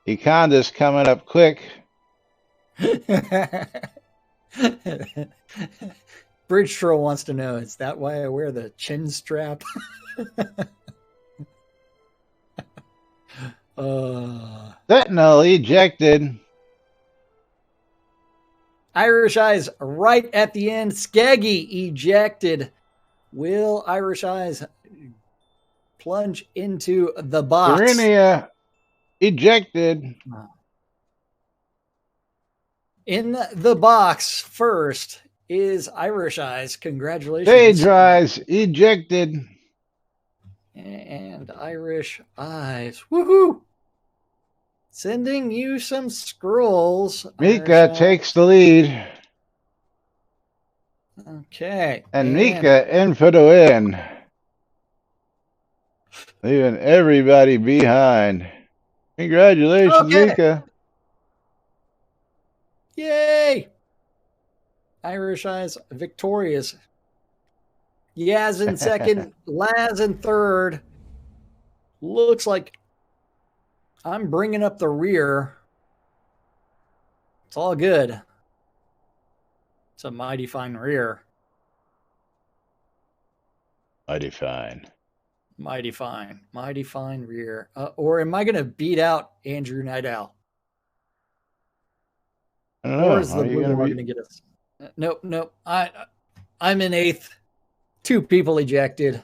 Econdas coming up quick. Bridge Troll wants to know, is that why I wear the chin strap? Sentinel ejected. Irish Eyes right at the end. Skaggy ejected. Will Irish Eyes plunge into the box? Serenia ejected. In the box first is Irish Eyes. Congratulations. Stage Rise ejected. And Irish Eyes. Woohoo! Sending you some scrolls. Mika takes the lead. Okay. And Mika in for the win. Leaving everybody behind. Congratulations, Mika. Yay! Irish Eyes victorious. Yaz in second, Laz in third. Looks like I'm bringing up the rear. It's all good. It's a mighty fine rear. Mighty fine. Mighty fine. Mighty fine rear. Or am I going to beat out Andrew Night Owl? I don't know. Or is the blue one going to get us? Nope. I'm in 8th. 2 people ejected.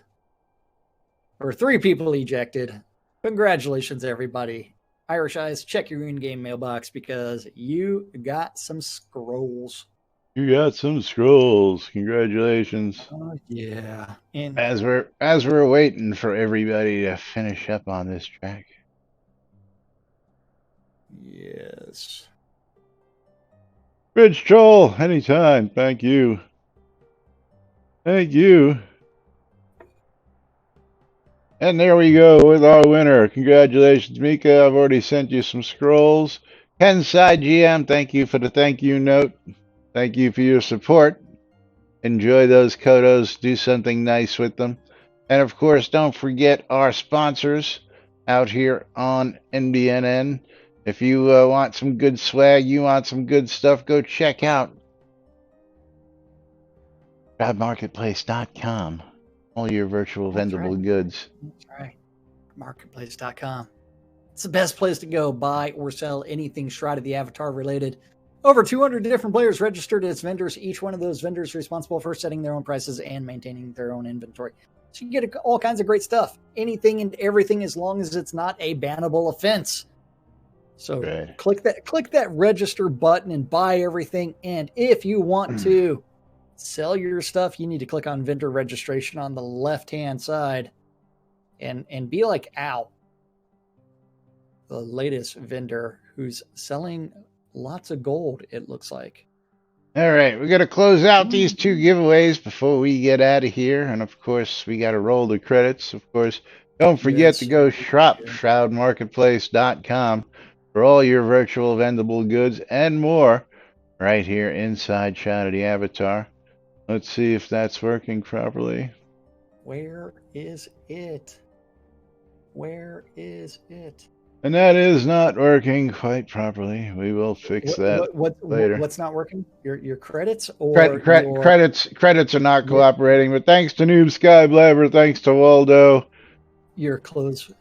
Or 3 people ejected. Congratulations, everybody. Irish Eyes, check your in-game mailbox because you got some scrolls. You got some scrolls. Congratulations. Oh, yeah. And as we're waiting for everybody to finish up on this track. Yes. Bridge Troll, anytime. Thank you. Thank you. And there we go with our winner. Congratulations, Mika. I've already sent you some scrolls. Kensai GM, thank you for the thank you note. Thank you for your support. Enjoy those Kodos. Do something nice with them. And of course, don't forget our sponsors out here on NBNN. If you want some good swag, you want some good stuff, go check out ShroudMarketplace.com. All your virtual vendable goods. That's right. Marketplace.com. It's the best place to go buy or sell anything Shroud of the Avatar related. Over 200 different players registered as vendors. Each one of those vendors responsible for setting their own prices and maintaining their own inventory. So you get all kinds of great stuff. Anything and everything, as long as it's not a bannable offense. So click that register button and buy everything. And if you want to sell your stuff, you need to click on vendor registration on the left-hand side and be like Al, the latest vendor who's selling lots of gold, it looks like. All right, we're going to close out these two giveaways before we get out of here. And of course, we got to roll the credits. Of course, don't forget to go shop ShroudMarketplace.com for all your virtual vendable goods and more right here inside Shroud of the Avatar. Let's see if that's working properly. Where is it? Where is it? And that is not working quite properly. We will fix that later. What's not working? Your credits or credits are not cooperating. But thanks to Noob Skyblabber, thanks to Waldo, your close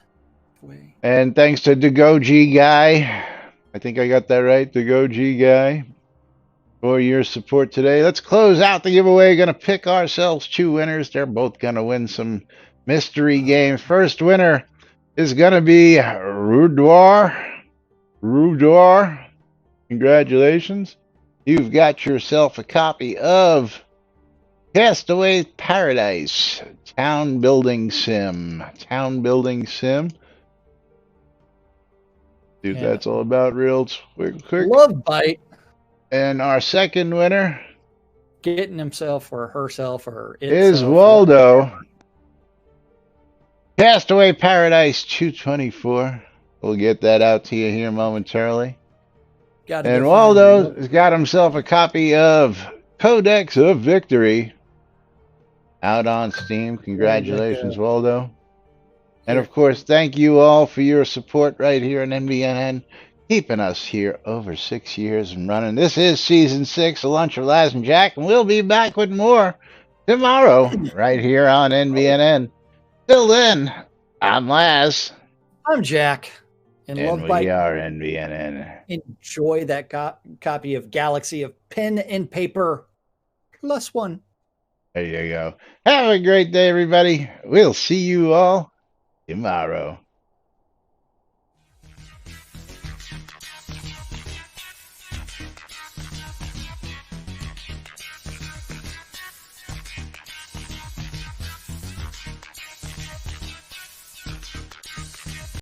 way, and thanks to the Goji guy. I think I got that right. The Goji guy, for your support today. Let's close out the giveaway. Going to pick ourselves two winners. They're both going to win some mystery games. First winner is going to be Rudwar. Congratulations. You've got yourself a copy of Castaway Paradise Town Building Sim. See what that's all about real quick. Love Bite. And our second winner, getting himself or herself or is Waldo. Castaway Paradise 224. We'll get that out to you here momentarily. And Waldo has got himself a copy of Codex of Victory out on Steam. Congratulations, Waldo. And of course, thank you all for your support right here in NBNN, keeping us here over 6 years and running. This is Season 6 of Lunch with Laz and Jack, and we'll be back with more tomorrow right here on NBNN. Till then, I'm Laz. I'm Jack. And Love we Bite. are NBNN. Enjoy that copy of Galaxy of Pen and Paper +1. There you go. Have a great day, everybody. We'll see you all tomorrow.